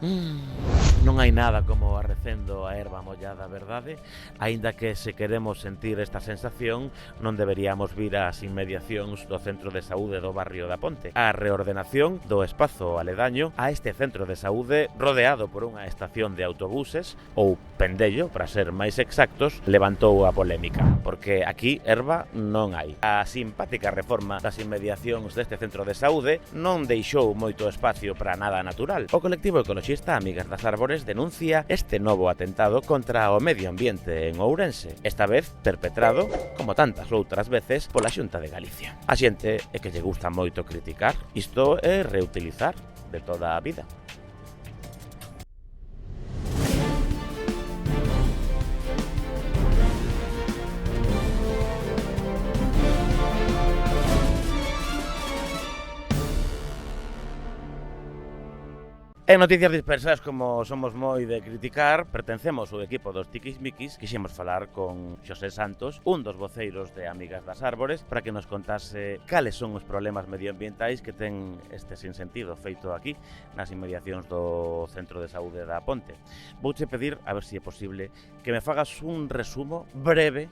Non hai nada como arrecendo a erva mollada, verdade? Aínda que se queremos sentir esta sensación, non deberíamos vir ás inmediacións do centro de saúde do barrio da Ponte. A reordenación do espazo aledaño a este centro de saúde, rodeado por unha estación de autobuses, ou Pendello, para ser máis exactos, levantou a polémica, porque aquí erva non hai. A simpática reforma das inmediacións deste centro de saúde non deixou moito espacio para nada natural. O colectivo ecoloxista Amigas das Árbores denuncia este novo atentado contra o medio ambiente en Ourense, esta vez perpetrado, como tantas outras veces, pola Xunta de Galicia. A xente é que lle gusta moito criticar, isto é reutilizar de toda a vida. En Noticias Dispersas, como somos moi de criticar, pertencemos ao equipo dos Tiquismiquis, quixemos falar con Xosé Santos, un dos voceiros de Amigas das Árbores, para que nos contase cales son os problemas medioambientais que ten este sinsentido feito aquí, nas inmediacións do Centro de Saúde da Ponte. Vouche pedir, a ver se é posible, que me fagas un resumo breve,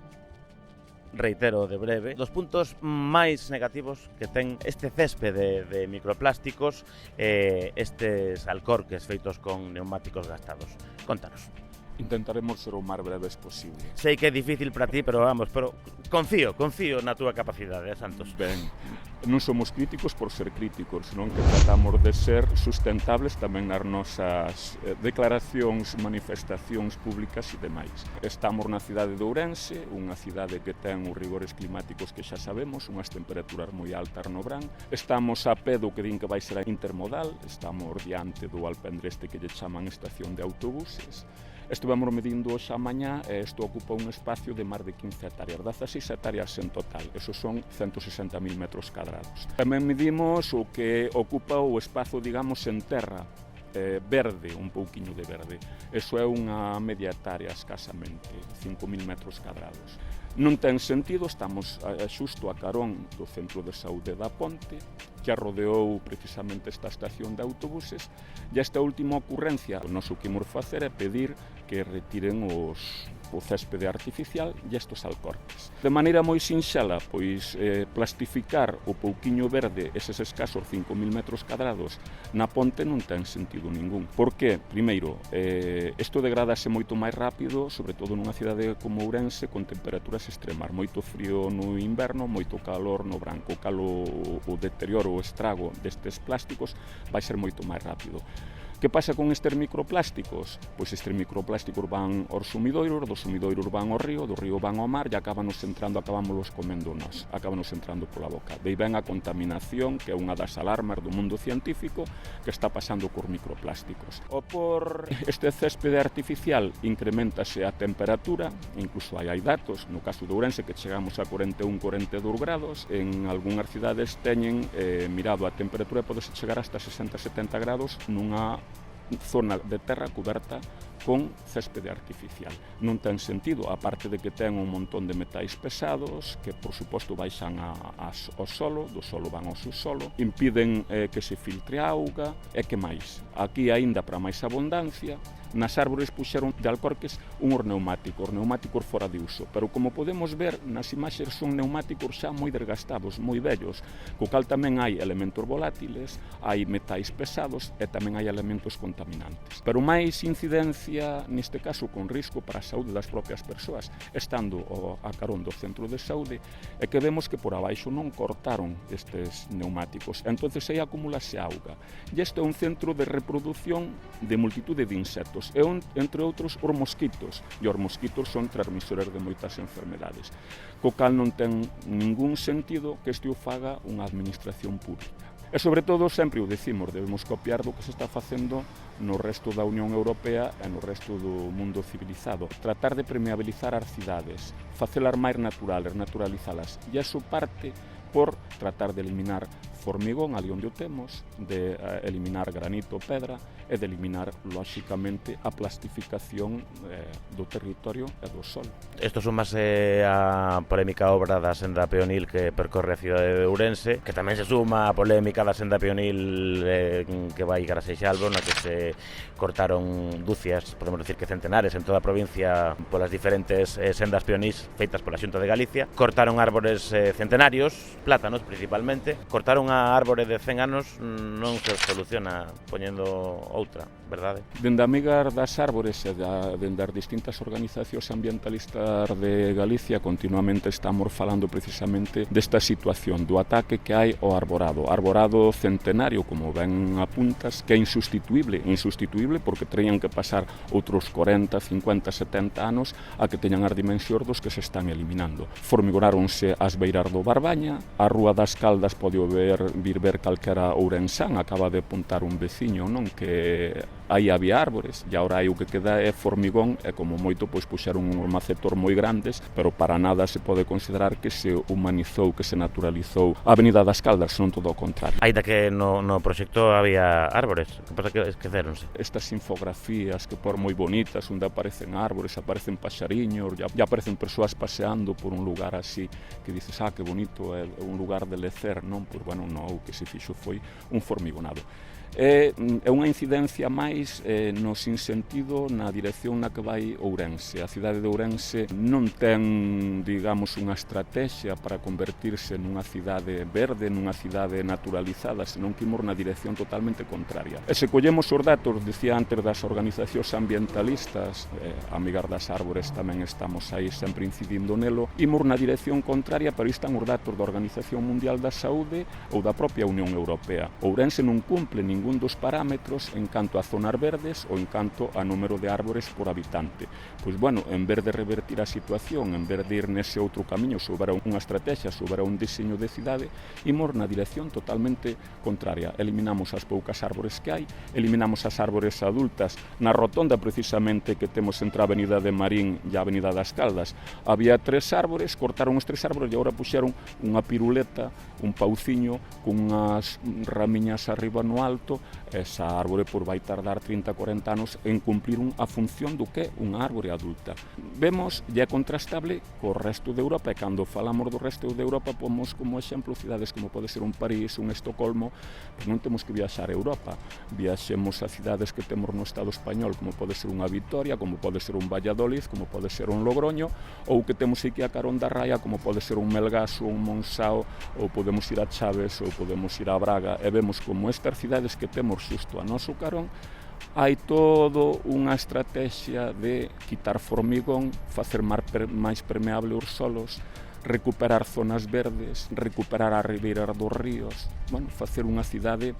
reitero de breve, dos puntos máis negativos que ten este céspede de microplásticos e estes alcorques feitos con neumáticos gastados. Contanos. Intentaremos ser o máis breves posible. Sei que é difícil para ti, pero vamos, confío na túa capacidade, Santos. Ben, non somos críticos por ser críticos, senón que tratamos de ser sustentables tamén nas nosas declaracións, manifestacións públicas e demais. Estamos na cidade de Ourense, unha cidade que ten os rigores climáticos que xa sabemos, unhas temperaturas moi altas no verán. Estamos a pé do que din que vai ser a intermodal, estamos diante do alpendreste que lle chaman estación de autobuses. Estivemos medindo xa mañá e isto ocupa un espacio de máis de 15 hectáreas, 16 hectáreas en total, esos son 160.000 metros cadrados. Tamén medimos o que ocupa o espazo, digamos, en terra, verde, un pouquiño de verde. Eso é unha media hectárea escasamente, 5.000 metros cadrados. Non ten sentido, estamos xusto a carón do Centro de Saúde da Ponte, que rodeou precisamente esta estación de autobuses, e esta última ocurrencia, o noso que imos facer é pedir que retiren o céspede artificial e estes alcorques. De maneira moi sinxela, pois plastificar o pouquiño verde, eses escasos 5.000 metros cadrados, na ponte non ten sentido ningún. Por que? Primeiro, isto degradase moito máis rápido, sobre todo nunha cidade como Ourense, con temperaturas extremas, moito frío no inverno, moito calor no verán. O deterioro, o estrago destes plásticos vai ser moito máis rápido. Que pasa con estes microplásticos? Pois estes microplásticos van aos sumidoiros, dos sumidoiros van ao río, do río van ao mar e acábanos comendo nós, acábanos entrando pola boca. Dei ben a contaminación, que é unha das alarmas do mundo científico, que está pasando cos microplásticos. O por este céspede artificial incrementase a temperatura, incluso hai datos, no caso de Ourense, que chegamos a 41-42 grados, en algunhas cidades teñen mirado a temperatura e podese chegar hasta 60-70 grados nunha zona de terra coberta con céspede artificial. Non ten sentido, aparte de que ten un montón de metais pesados que, por suposto, baixan ao solo, do solo van ao subsolo, impiden que se filtre a auga, e que máis? Aquí, aínda para máis abundancia, nas árbores puxeron de alcorques unhos neumáticos fora de uso, pero como podemos ver nas imaxes son neumáticos xa moi desgastados, moi vellos, co cal tamén hai elementos volátiles, hai metais pesados e tamén hai elementos contaminantes. Pero máis incidencia, neste caso con risco para a saúde das propias persoas, estando a carón do centro de saúde, é que vemos que por abaixo non cortaron estes neumáticos, entonces aí acumulase auga. E este é un centro de reproducción de multitude de insectos, e entre outros os mosquitos, e os mosquitos son transmisores de moitas enfermedades, co cal non ten ningún sentido que este o faga unha administración pública. E sobre todo, sempre o decimos, debemos copiar do que se está facendo no resto da Unión Europea e no resto do mundo civilizado. Tratar de permeabilizar as cidades, facelas máis naturales, naturalizalas, e iso parte por tratar de eliminar formigón ali onde o temos, de eliminar granito, pedra, e de eliminar, lóxicamente, a plastificación do territorio e do sol. Isto sumase a polémica obra da senda peonil que percorre a cidade de Ourense, que tamén se suma a polémica da senda peonil que vai cara a Seixalbo, na que se cortaron dúcias, podemos decir que centenares, en toda a provincia polas diferentes sendas peonís feitas pola Xunta de Galicia. Cortaron árbores centenarios, plátanos principalmente. Cortaron a árbore de 100 anos, non se soluciona poñendo outra, verdade? Dende a amigar das árbores e dende as distintas organizacións ambientalistas de Galicia continuamente estamos falando precisamente desta situación, do ataque que hai ao arborado centenario, como ben apuntas, que é insustituible porque terían que pasar outros 40, 50, 70 anos a que teñan as dimensións dos que se están eliminando. Formigonáronse as beiras do Barbaña, a Rúa das Caldas pode vir ver calquera ourensán, acaba de apuntar un veciño, non, que aí había árbores, e agora aí o que queda é formigón, e como moito pois puxeron un macetor moi grandes, pero para nada se pode considerar que se humanizou, que se naturalizou a Avenida das Caldas, non todo o contrario. Aínda que no proxecto había árbores, que pasa que esqueceronse. Estas infografías que por moi bonitas, onde aparecen árbores, aparecen paxariños, ya aparecen persoas paseando por un lugar así, que dices, que bonito, é un lugar de lecer, non? Pois, bueno, non, o que se fixo foi un formigonado. É unha incidencia máis no sinsentido na dirección na que vai Ourense. A cidade de Ourense non ten, digamos, unha estrategia para convertirse nunha cidade verde, nunha cidade naturalizada, senón que imos na dirección totalmente contraria. E se collemos os datos, decía antes, das organizacións ambientalistas, amigar das árbores tamén estamos aí sempre incidindo nelo, imos na dirección contraria, pero están os datos da Organización Mundial da Saúde ou da propia Unión Europea. Ourense non cumple ningún dos parámetros en canto a zonas verdes ou en canto a número de árbores por habitante. Pois, bueno, en vez de revertir a situación, en vez de ir nese outro camiño, se houbera unha estrategia, se houbera un diseño de cidade, imos na dirección totalmente contraria. Eliminamos as poucas árbores que hai, eliminamos as árbores adultas. Na rotonda, precisamente, que temos entre a Avenida de Marín e a Avenida das Caldas, había 3 árbores, cortaron os 3 árbores e agora puxeron unha piruleta, un pauciño, con unhas ramiñas arriba no alto. Esa árbore vai tardar 30, 40 anos en cumplir a función do que é unha árbore adulta. Vemos, e é contrastable co resto de Europa, e cando falamos do resto de Europa pomos como exemplo cidades como pode ser un París, un Estocolmo, pero non temos que viaxar a Europa. Viaxemos a cidades que temos no Estado español, como pode ser unha Vitoria, como pode ser un Valladolid, como pode ser un Logroño, ou que temos aquí a carón da raia, como pode ser un Melgaso, un Monsáo, ou podemos ir a Chaves, ou podemos ir a Braga, e vemos como estas cidades que temos xusto a noso carón, hai todo unha estrategia de quitar formigón, facer máis permeable os solos, recuperar zonas verdes, recuperar as ribeiras dos ríos, bueno, facer unha cidade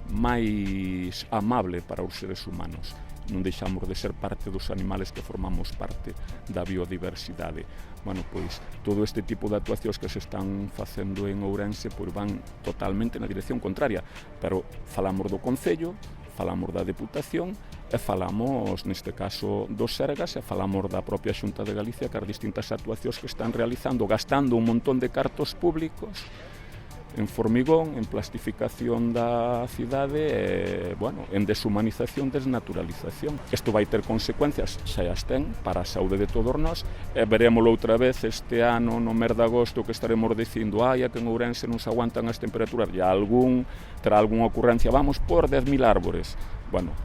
máis amable para os seres humanos. Non deixamos de ser parte dos animales que formamos parte da biodiversidade. Bueno, pois, todo este tipo de actuacións que se están facendo en Ourense pois van totalmente na dirección contraria, pero falamos do Concello, falamos da Deputación e falamos, neste caso, dos Sergas e falamos da propia Xunta de Galicia, que as distintas actuacións que están realizando, gastando un montón de cartos públicos en formigón, en plastificación da cidade e, bueno, en deshumanización, desnaturalización. Isto vai ter consecuencias, xa as ten, para a saúde de todos nós, e verémoslo outra vez este ano, no mes de agosto, que estaremos dicindo a que en Ourense non se aguantan as temperaturas, e terá algunha ocurrencia, vamos por 10.000 árbores. Bueno,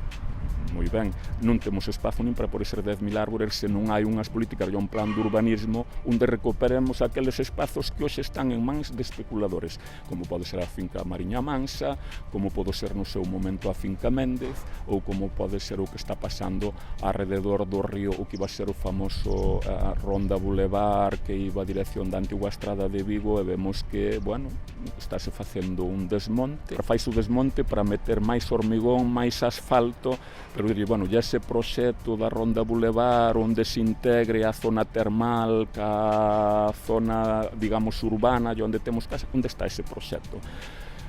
moi ben, non temos espazo nin para poder ser 10.000 árbores se non hai unhas políticas e un plan de urbanismo onde recuperemos aqueles espazos que hoxe están en mans de especuladores, como pode ser a finca Mariña Mansa, como pode ser no seu momento a finca Méndez, ou como pode ser o que está pasando alrededor do río, o que iba a ser o famoso Ronda Boulevard, que iba a dirección da antigua estrada de Vigo, e vemos que, bueno, estáse facendo un desmonte, faise o desmonte para meter máis hormigón, máis asfalto, pero bueno, ya ese proxecto da Ronda Boulevard onde se integre a zona termal ca zona, digamos, urbana e onde temos casa, onde está ese proxecto?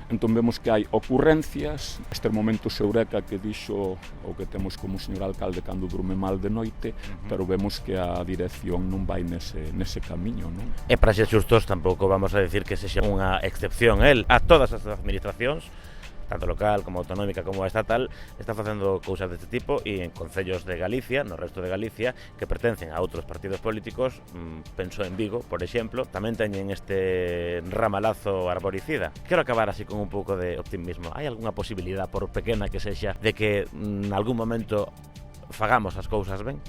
Entón vemos que hai ocurrencias, estes momentos eureka que dixo o que temos como señor alcalde cando durme mal de noite, pero vemos que a dirección non vai nese camiño, non? E para ser xustos tampouco vamos a decir que sexa unha excepción. El, a todas as administracións, tanto local como autonómica como estatal, está facendo cousas deste tipo e en concellos de Galicia, no resto de Galicia, que pertencen a outros partidos políticos, penso en Vigo, por exemplo, tamén teñen este ramalazo arboricida. Quero acabar así con un pouco de optimismo. Hai algunha posibilidade, por pequena que sexa, de que en algún momento fagamos as cousas ben?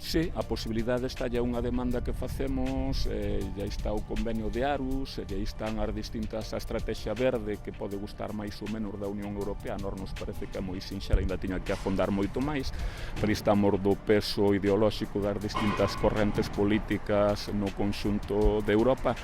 Sí, a posibilidade está ya unha demanda que facemos, ya está o convenio de Aarhus, ya están as distintas a estrategia verde que pode gustar máis ou menos da Unión Europea, a nós nos parece que é moi sinxela, ainda tiña que afondar moito máis, pero estamos do peso ideolóxico das distintas correntes políticas no conxunto de Europa.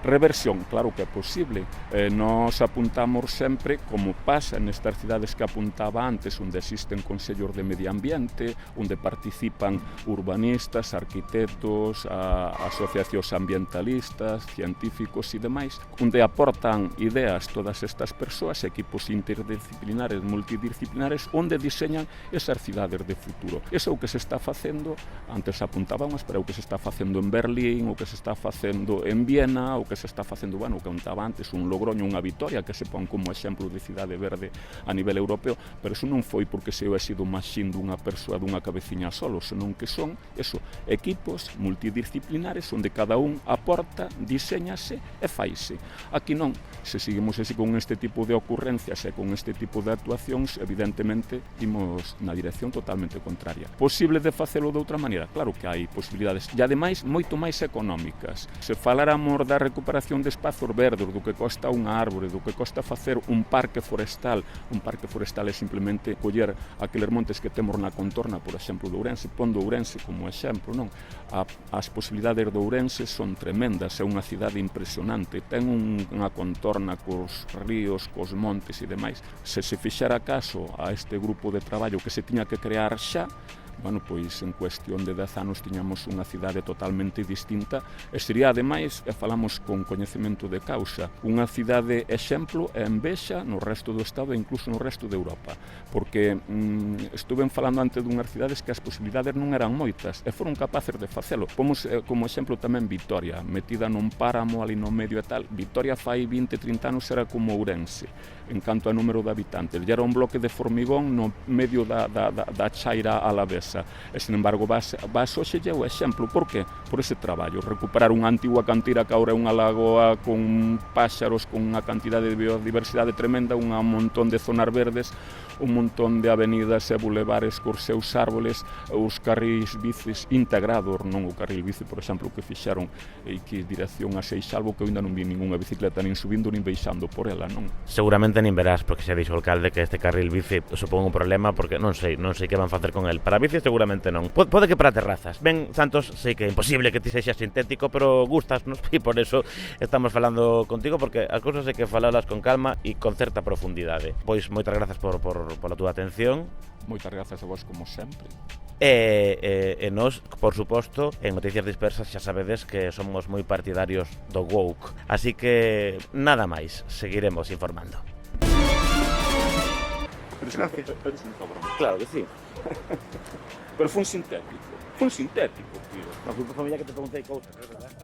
Reversión, claro que é posible. Nos apuntamos sempre, como pasa nestas cidades que apuntaba antes, onde existen consellos de medio ambiente, onde participan urbanistas, arquitectos, asociacións ambientalistas, científicos e demais, onde aportan ideas todas estas persoas, equipos interdisciplinares, multidisciplinares, onde diseñan esas cidades de futuro. Eso é o que se está facendo, antes apuntábamos, pero é o que se está facendo en Berlín, o que se está facendo en Viena, o que se está facendo, bueno, que contaba antes, un Logroño, unha Vitoria, que se pon como exemplo de cidade verde a nivel europeo, pero eso non foi porque se ha sido maxín dunha persoa, dunha cabeciña solo, senón que son, eso, equipos multidisciplinares onde cada un aporta, diseñase e faise. Aquí non, se seguimos así con este tipo de ocurrencias e con este tipo de actuacións, evidentemente, imos na dirección totalmente contraria. Posible de facelo de outra maneira? Claro que hai posibilidades, e ademais moito máis económicas. Se faláramos da recuperación de espazos verdes, do que costa unha árbore, do que costa facer un parque forestal é simplemente coller aqueles montes que temos na contorna, por exemplo, de Ourense, pondo Ourense como exemplo, non? As posibilidades de Ourense son tremendas, é unha cidade impresionante, ten unha contorna cos ríos, cos montes e demais. Se fixera caso a este grupo de traballo que se tiña que crear xa, bueno, pois en cuestión de 10 anos tiñamos unha cidade totalmente distinta e sería, ademais, e falamos con coñecemento de causa, unha cidade exemplo e envexa no resto do Estado e incluso no resto de Europa, porque estuven falando antes dunhas cidades que as posibilidades non eran moitas e foron capaces de facelo. Pomos como exemplo tamén Vitoria, metida nun páramo ali no medio e tal. Vitoria fai 20-30 anos era como Ourense en canto a número de habitantes, e era un bloque de formigón no medio da chaira alavesa, e sin embargo vas hoxe o exemplo. Por que? Por ese traballo, recuperar unha antigua cantera que agora é unha lagoa con páxaros, con unha cantidade de biodiversidade tremenda, un montón de zonas verdes, un montón de avenidas e bulevares cos seus árboles, os carrís bicis integrados, non o carril bici, por exemplo, que fixaron e que dirección a Seixalbo, que eu ainda non vi ninguna bicicleta nin subindo nin baixando por ela, non? Seguramente nin verás, porque xa dixo o alcalde que este carril bici supón un problema, porque non sei que van facer con el. Para bici seguramente non. Pode que para terrazas. Ben, Santos, sei que é imposible que ti sexas sintético, pero gustasnos e por eso estamos falando contigo, porque as cousas hai que falalas con calma e con certa profundidade. Pois moitas grazas pola túa atención. Moitas grazas a vos como sempre. E nós, por suposto, en Noticias Dispersas xa sabedes que somos moi partidarios do woke. Así que nada máis, seguiremos informando. Gracias. Claro que sí. Pero fue un sintético, tío. Na familia que te preguntei cousas, é verdade?